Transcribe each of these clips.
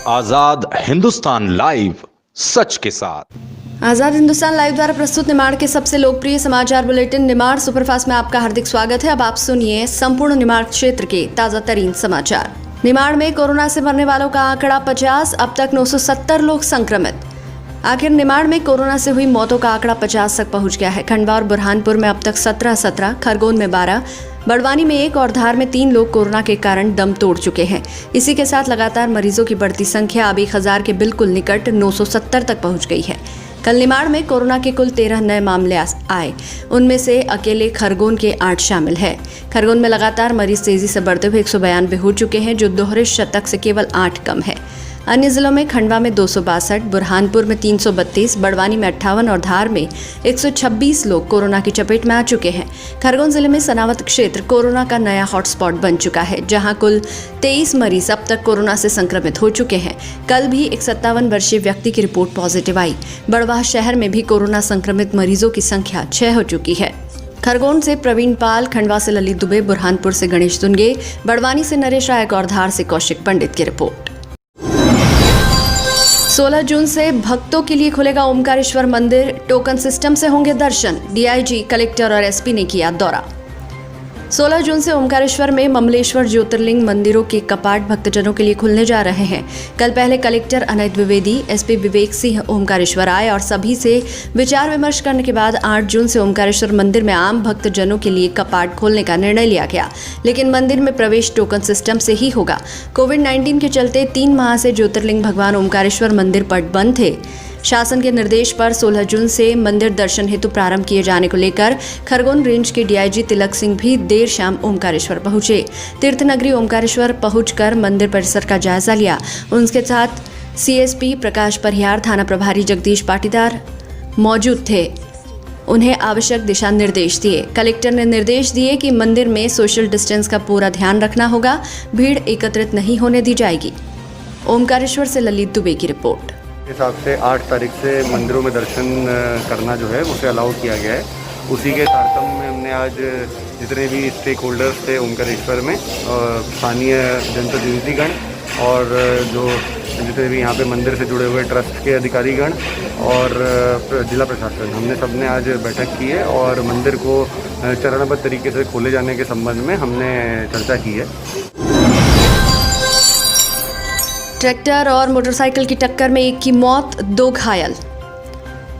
आजाद Hindustan live, सच के साथ। आजाद Hindustan live द्वारा प्रस्तुत निमाड़ के सबसे लोकप्रिय समाचार बुलेटिन निमाड़ सुपरफास्ट में आपका हार्दिक स्वागत है। अब आप सुनिए संपूर्ण निमाड़ क्षेत्र के ताजा तरीन समाचार। निमाड़ में कोरोना से मरने वालों का आंकड़ा 50, अब तक 970 लोग संक्रमित। आखिर निमाड़ में कोरोना से हुई मौतों का आंकड़ा 50 तक पहुंच गया है। खंडवा और बुरहानपुर में अब तक 17, खरगोन में 12, बड़वानी में 1 और धार में 3 लोग कोरोना के कारण दम तोड़ चुके हैं। इसी के साथ लगातार मरीजों की बढ़ती संख्या अब 1000 के बिल्कुल निकट 970 तक पहुंच गई है। कल निमाड़ में कोरोना के कुल 13 नए मामले आए, उनमें से अकेले खरगोन के 8 शामिल है। खरगोन में लगातार मरीज तेजी से बढ़ते हुए 192 हो चुके हैं, जो दोहरे शतक से केवल 8 कम है। अन्य जिलों में खंडवा में 262, बुरहानपुर में 332, बड़वानी में 58 और धार में 126 लोग कोरोना की चपेट में आ चुके हैं। खरगोन जिले में सनावत क्षेत्र कोरोना का नया हॉटस्पॉट बन चुका है, जहां कुल 23 मरीज अब तक कोरोना से संक्रमित हो चुके हैं। कल भी एक 57 वर्षीय व्यक्ति की रिपोर्ट पॉजिटिव आई। बड़वाह शहर में भी कोरोना संक्रमित मरीजों की संख्या 6 हो चुकी है। खरगोन से प्रवीण पाल, खंडवा से ललित दुबे, बुरहानपुर से गणेश दुनगे, बड़वानी से नरेश रायक और धार से कौशिक पंडित की रिपोर्ट। 16 जून से भक्तों के लिए खुलेगा ओमकारेश्वर मंदिर, टोकन सिस्टम से होंगे दर्शन। डीआईजी, कलेक्टर और एसपी ने किया दौरा। 16 जून से ओमकारेश्वर में ममलेश्वर ज्योतिर्लिंग मंदिरों के कपाट भक्तजनों के लिए खुलने जा रहे हैं। कल पहले कलेक्टर अनंत द्विवेदी, एसपी विवेक सिंह ओमकारेश्वर आए और सभी से विचार विमर्श करने के बाद 8 जून से ओमकारेश्वर मंदिर में आम भक्तजनों के लिए कपाट खोलने का निर्णय लिया गया, लेकिन मंदिर में प्रवेश टोकन सिस्टम से ही होगा। कोविड-19 के चलते 3 माह से ज्योतिर्लिंग भगवान ओमकारेश्वर मंदिर पट बंद थे। शासन के निर्देश पर 16 जून से मंदिर दर्शन हेतु प्रारंभ किए जाने को लेकर खरगोन रेंज के डीआईजी तिलक सिंह भी देर शाम ओमकारेश्वर पहुंचे। तीर्थनगरी ओमकारेश्वर पहुंचकर मंदिर परिसर का जायजा लिया। उनके साथ सीएसपी प्रकाश परिहार, थाना प्रभारी जगदीश पाटीदार मौजूद थे। उन्हें आवश्यक दिशा निर्देश दिए। कलेक्टर ने निर्देश दिए कि मंदिर में सोशल डिस्टेंस का पूरा ध्यान रखना होगा, भीड़ एकत्रित नहीं होने दी जाएगी। ओमकारेश्वर से ललित दुबे की रिपोर्ट। हिसाब से 8 तारीख से मंदिरों में दर्शन करना जो है उसे अलाउ किया गया है। उसी के तारतम्य में हमने आज जितने भी स्टेक होल्डर्स थे ओमकारेश्वर में, स्थानीय जनप्रतिनिधिगण और जो जितने भी यहाँ पे मंदिर से जुड़े हुए ट्रस्ट के अधिकारीगण और जिला प्रशासन, हमने सबने आज बैठक की है और मंदिर को चरणबद्ध तरीके से खोले जाने के संबंध में हमने चर्चा की है। ट्रैक्टर और मोटरसाइकिल की टक्कर में 1 की मौत, 2 घायल।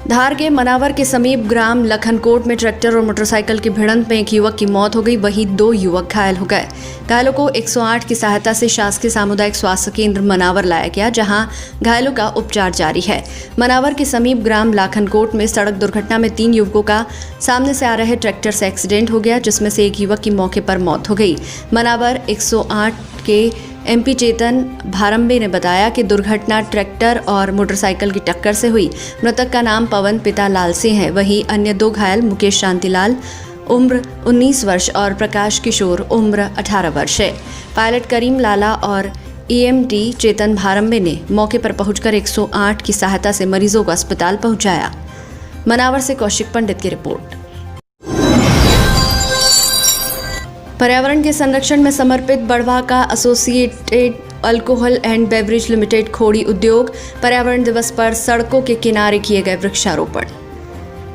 धार के मनावर के समीप ग्राम लखनकोट में ट्रैक्टर और मोटरसाइकिल की भिड़ंत में 1 युवक की मौत हो गई, वहीं 2 युवक घायल हो गए। घायलों को 108 की सहायता से शासकीय सामुदायिक स्वास्थ्य केंद्र मनावर लाया गया, जहां घायलों का उपचार जारी है। मनावर के समीप ग्राम लखनकोट में सड़क दुर्घटना में 3 युवकों का सामने से आ रहे ट्रैक्टर से एक्सीडेंट हो गया, जिसमें से 1 युवक की मौके पर मौत हो गई। मनावर 108 के एमपी चेतन भारंबे ने बताया कि दुर्घटना ट्रैक्टर और मोटरसाइकिल की टक्कर से हुई। मृतक का नाम पवन पिता लाल सिंह है। वहीं अन्य 2 घायल मुकेश शांतिलाल उम्र 19 वर्ष और प्रकाश किशोर उम्र 18 वर्ष है। पायलट करीम लाला और ईएमटी चेतन भारंबे ने मौके पर पहुंचकर 108 की सहायता से मरीजों को अस्पताल पहुंचाया। मनावर से कौशिक पंडित की रिपोर्ट। पर्यावरण के संरक्षण में समर्पित बड़वाह का associated alcohol and beverage limited Khori उद्योग पर्यावरण दिवस पर सड़कों के किनारे किए गए वृक्षारोपण।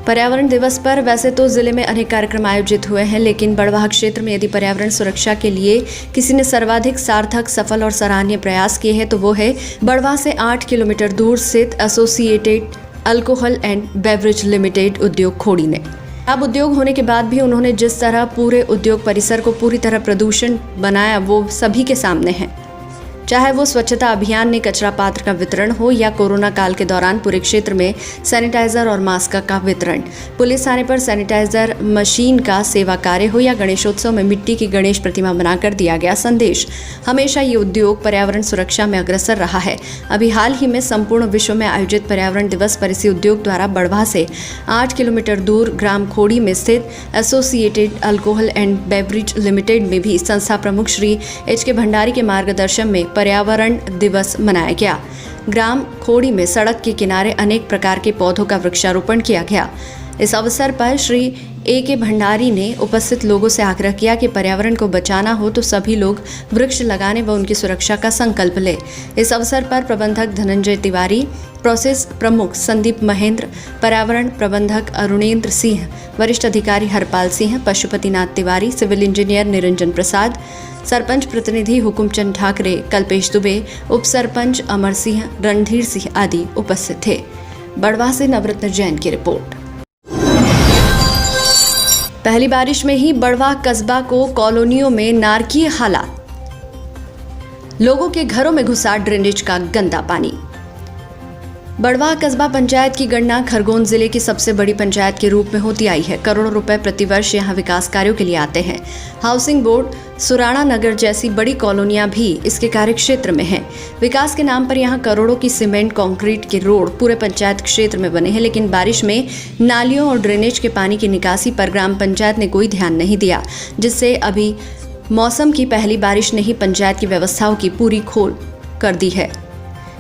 पर्यावरण दिवस पर वैसे तो जिले में अनेक कार्यक्रम आयोजित हुए हैं, लेकिन बड़वाह क्षेत्र में यदि पर्यावरण सुरक्षा के लिए किसी ने सर्वाधिक सार्थक, सफल और सराहनीय प्रयास किए हैं तो वो है बड़वाह से 8 किलोमीटर दूर स्थित associated alcohol and beverage limited उद्योग खोड़ी ने। अब उद्योग होने के बाद भी उन्होंने जिस तरह पूरे उद्योग परिसर को पूरी तरह प्रदूषण बनाया वो सभी के सामने है। चाहे वो स्वच्छता अभियान ने कचरा पात्र का वितरण हो या कोरोना काल के दौरान पूरे क्षेत्र में सैनिटाइजर और मास्क का वितरण, पुलिस थाने पर सैनिटाइजर मशीन का सेवा कार्य हो या गणेशोत्सव में मिट्टी की गणेश प्रतिमा बनाकर दिया गया संदेश, हमेशा ये उद्योग पर्यावरण सुरक्षा में अग्रसर रहा है। अभी हाल ही में संपूर्ण विश्व में आयोजित पर्यावरण दिवस पर इसी उद्योग द्वारा बड़वाह से 8 किलोमीटर दूर ग्राम खोड़ी में स्थित associated alcohol and beverage limited में भी संस्था प्रमुख श्री HK भंडारी के मार्गदर्शन में पर्यावरण दिवस मनाया गया। ग्राम खोड़ी में सड़क के किनारे अनेक प्रकार के पौधों का वृक्षारोपण किया गया। इस अवसर पर श्री A.K. भंडारी ने उपस्थित लोगों से आग्रह किया कि पर्यावरण को बचाना हो तो सभी लोग वृक्ष लगाने व उनकी सुरक्षा का संकल्प लें। इस अवसर पर प्रबंधक धनंजय तिवारी, प्रोसेस प्रमुख संदीप महेंद्र, पर्यावरण प्रबंधक अरुणेंद्र सिंह, वरिष्ठ अधिकारी हरपाल सिंह, पशुपतिनाथ तिवारी, सिविल इंजीनियर निरंजन प्रसाद, सरपंच प्रतिनिधि हुकुमचंद ठाकरे, कल्पेश दुबे, उप सरपंच अमर सिंह, रणधीर सिंह आदि उपस्थित थे। बड़वा से नवरत्न जैन की रिपोर्ट। पहली बारिश में ही बड़वा कस्बा को कॉलोनियों में नारकीय हालात। लोगों के घरों में घुसा ड्रेनेज का गंदा पानी। बड़वा कस्बा पंचायत की गणना खरगोन जिले की सबसे बड़ी पंचायत के रूप में होती आई है। करोड़ों रुपए प्रतिवर्ष यहां विकास कार्यों के लिए आते हैं। हाउसिंग बोर्ड, सुराणा नगर जैसी बड़ी कॉलोनियां भी इसके कार्यक्षेत्र में हैं। विकास के नाम पर यहां करोड़ों की सीमेंट कंक्रीट के रोड पूरे पंचायत क्षेत्र में बने हैं, लेकिन बारिश में नालियों और ड्रेनेज के पानी की निकासी पर ग्राम पंचायत ने कोई ध्यान नहीं दिया, जिससे अभी मौसम की पहली बारिश ने ही पंचायत की व्यवस्थाओं की पूरी खोल कर दी है।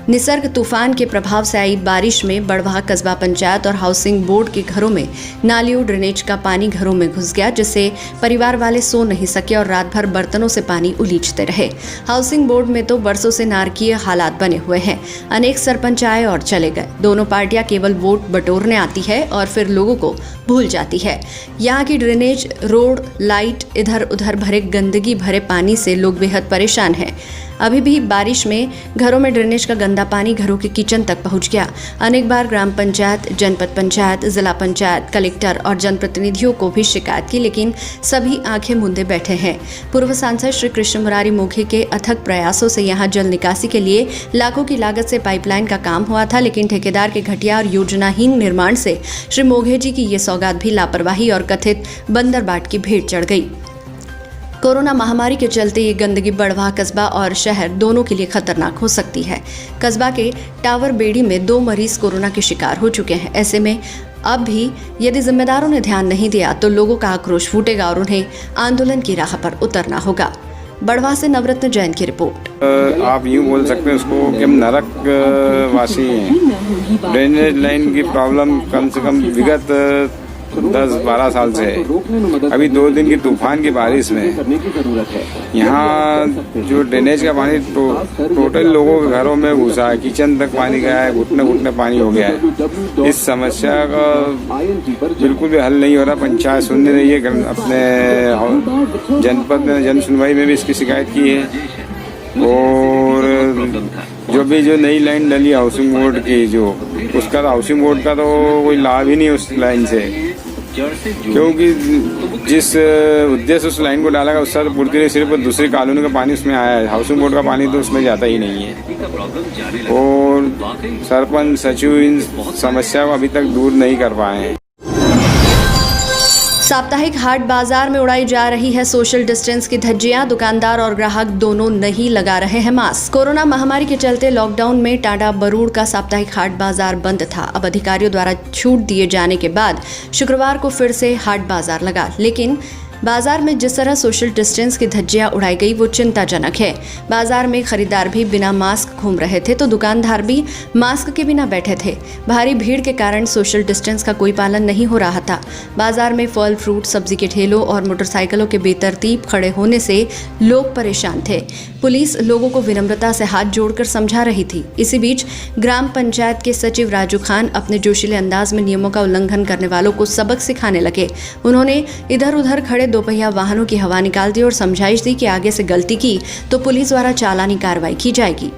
निसर्ग तूफान के प्रभाव से आई बारिश में बड़वा कस्बा पंचायत और हाउसिंग बोर्ड के घरों में नालियों ड्रेनेज का पानी घरों में घुस गया, जिससे परिवार वाले सो नहीं सके और रात भर बर्तनों से पानी उलीचते रहे। हाउसिंग बोर्ड में तो बरसों से नारकीय हालात बने हुए हैं। अनेक सरपंच आए और चले गए। दोनों पार्टियां केवल वोट बटोरने आती है और फिर लोगों को भूल जाती है। यहाँ की ड्रेनेज, रोड, लाइट, इधर उधर भरे गंदगी भरे पानी से लोग बेहद परेशान हैं। अभी भी बारिश में घरों में ड्रेनेज का गंदा पानी घरों के किचन तक पहुंच गया। अनेक बार ग्राम पंचायत, जनपद पंचायत, जिला पंचायत, कलेक्टर और जनप्रतिनिधियों को भी शिकायत की, लेकिन सभी आंखें मूंदे बैठे हैं। पूर्व सांसद श्री कृष्ण मुरारी मोघे के अथक प्रयासों से यहां जल निकासी के लिए लाखों की लागत से पाइपलाइन का काम हुआ था, लेकिन ठेकेदार के घटिया और योजनाहीन निर्माण से श्री मोघे जी की ये सौगात भी लापरवाही और कथित बंदरबाट की भेंट चढ़ गई। कोरोना महामारी के चलते ये गंदगी बड़वा कस्बा और शहर दोनों के लिए खतरनाक हो सकती है। कस्बा के टावर बेड़ी में 2 मरीज कोरोना के शिकार हो चुके हैं। ऐसे में अब भी यदि जिम्मेदारों ने ध्यान नहीं दिया तो लोगों का आक्रोश फूटेगा और उन्हें आंदोलन की राह पर उतरना होगा। बड़वा से नवरत्न जैन की रिपोर्ट। आप यूँ बोल सकते हैं उसको कि हम नरक वासी हैं। ड्रेनेज लाइन की प्रॉब्लम कम से कम विगत 10-12 साल से है। अभी 2 दिन की तूफान की बारिश में यहाँ जो ड्रेनेज का पानी टोटल लोगों के घरों में घुसा है, किचन तक पानी गया है, घुटने घुटने पानी हो गया है। इस समस्या का बिल्कुल भी हल नहीं हो रहा। पंचायत सुन रही है। अपने जनपद में जन सुनवाई में भी इसकी शिकायत की है और जो नई लाइन डली हाउसिंग बोर्ड की उसका हाउसिंग बोर्ड का तो कोई लाभ ही नहीं उस लाइन से, क्योंकि जिस उद्देश्य उस लाइन को डाला गया उससे तो पूर्ति नहीं, सिर्फ दूसरी कॉलोनी का पानी उसमें आया है। हाउसिंग बोर्ड का पानी तो उसमें जाता ही नहीं है और सरपंच सचिव इन समस्या को अभी तक दूर नहीं कर पाए हैं। साप्ताहिक हाट बाजार में उड़ाई जा रही है सोशल डिस्टेंस की धज्जियां। दुकानदार और ग्राहक दोनों नहीं लगा रहे हैं मास्क। कोरोना महामारी के चलते लॉकडाउन में टाटा बरूड़ का साप्ताहिक हाट बाजार बंद था। अब अधिकारियों द्वारा छूट दिए जाने के बाद शुक्रवार को फिर से हाट बाजार लगा, लेकिन बाजार में जिस तरह सोशल डिस्टेंस की धज्जियां उड़ाई गई वो चिंताजनक है। बाजार में खरीदार भी बिना मास्क घूम रहे थे तो दुकानदार भी मास्क के बिना बैठे थे। भारी भीड़ के कारण सोशल डिस्टेंस का कोई पालन नहीं हो रहा था। बाजार में फल, फ्रूट, सब्जी के ठेलों और मोटरसाइकिलों के बेतरतीब खड़े होने से लोग परेशान थे। पुलिस लोगों को विनम्रता से हाथ जोड़कर समझा रही थी। इसी बीच ग्राम पंचायत के सचिव राजू खान अपने जोशीले अंदाज में नियमों का उल्लंघन करने वालों को सबक सिखाने लगे। उन्होंने इधर उधर खड़े 2 पहिया वाहनों की हवा निकाल दी और समझाइश दी कि आगे से गलती की तो पुलिस द्वारा चालानी कार्रवाई की जाएगी।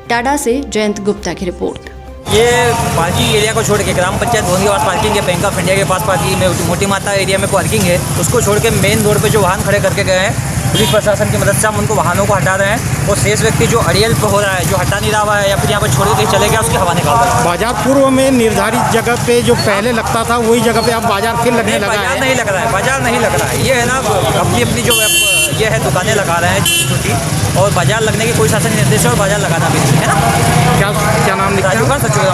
टाटा से जयंत गुप्ता की रिपोर्ट। ये पार्किंग एरिया को छोड़ के ग्राम पंचायत भवन के पास पार्किंग है, बैंक ऑफ इंडिया के पास पार्किंग है, मोटी माता एरिया में पार्किंग है, उसको छोड़ के मेन रोड पे जो वाहन खड़े करके गए हैं पुलिस प्रशासन की मदद से हम उनको वाहनों को हटा रहे हैं और शेष व्यक्ति जो अड़ियल पे हो रहा है, जो हटा नहीं रहा है या फिर यहाँ पर छोड़ के कहीं चले गया, उसकी हवा निकाल रहे हैं। बाजार पूर्व में निर्धारित जगह पे जो पहले लगता था वही जगह पे अब बाजार फिर लगने लगा है। बाजार नहीं लग रहा है, बाजार नहीं लग रहा है। ये है ना अपनी अपनी जो ये है दुकानें लगा रहे हैं छोटी, और बाजार लगने के कोई शासन निर्देश है और बाजार लगाना भी नहीं है ना। क्या नाम लिखा है? राजू खान सचिव।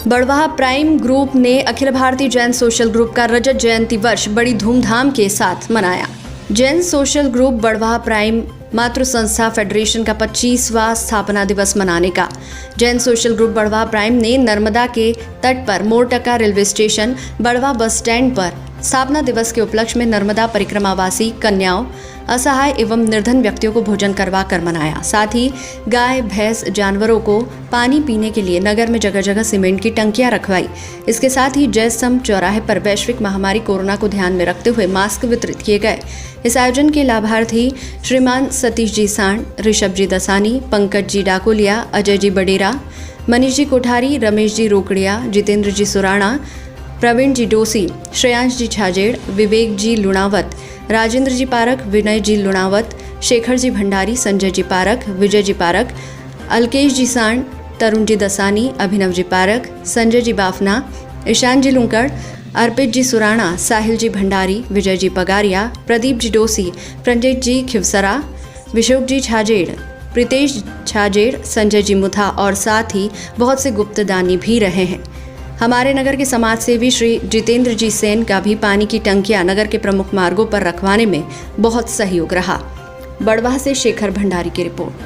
बड़वाह प्राइम ग्रुप ने अखिल भारतीय जैन सोशल ग्रुप का रजत जयंती वर्ष बड़ी धूमधाम के साथ मनाया। Jain social group Barwaha prime मातृ संस्था फेडरेशन का 25वां स्थापना दिवस मनाने का। Jain social group Barwaha prime ने नर्मदा के तट पर मोरटका रेलवे स्टेशन बड़वा बस स्टैंड पर स्थापना दिवस के उपलक्ष्य में नर्मदा परिक्रमावासी कन्याओं, असहाय एवं निर्धन व्यक्तियों को भोजन करवा कर मनाया। साथ ही गाय, भैंस, जानवरों को पानी पीने के लिए नगर में जगह जगह सीमेंट की टंकियां रखवाई। इसके साथ ही जय स्तंभ चौराहे पर वैश्विक महामारी कोरोना को ध्यान में रखते हुए मास्क वितरित किए गए। इस आयोजन के लाभार्थी श्रीमान सतीश जी सांड, ऋषभ जी दसानी, पंकज जी डाकोलिया, अजय जी बडेरा, मनीष जी कोठारी, रमेश जी रोकड़िया, जितेंद्र जी सुराणा, प्रवीण जी डोसी, श्रेयांश जी छाजेड़, विवेक जी लुणावत, राजेंद्र जी पारक, विनय जी लुणावत, शेखर जी भंडारी, संजय जी पारक, विजय जी पारक, अलकेश जी सांड, तरुण जी दसानी, अभिनव जी पारक, संजय जी बाफना, ईशान जी लुंकड़, अर्पित जी सुराणा, साहिल जी भंडारी, विजय जी पगारिया, प्रदीप जी डोसी, प्रंजित जी खिवसरा, विशोक जी छाजेड़, प्रीतेश छाजेड़, संजय जी मुथा और साथ ही बहुत से गुप्तदानी भी रहे हैं। हमारे नगर के समाज सेवी श्री जितेंद्र जी सेन का भी पानी की टंकियां नगर के प्रमुख मार्गों पर रखवाने में बहुत सहयोग रहा। बड़वाह से शेखर भंडारी की रिपोर्ट।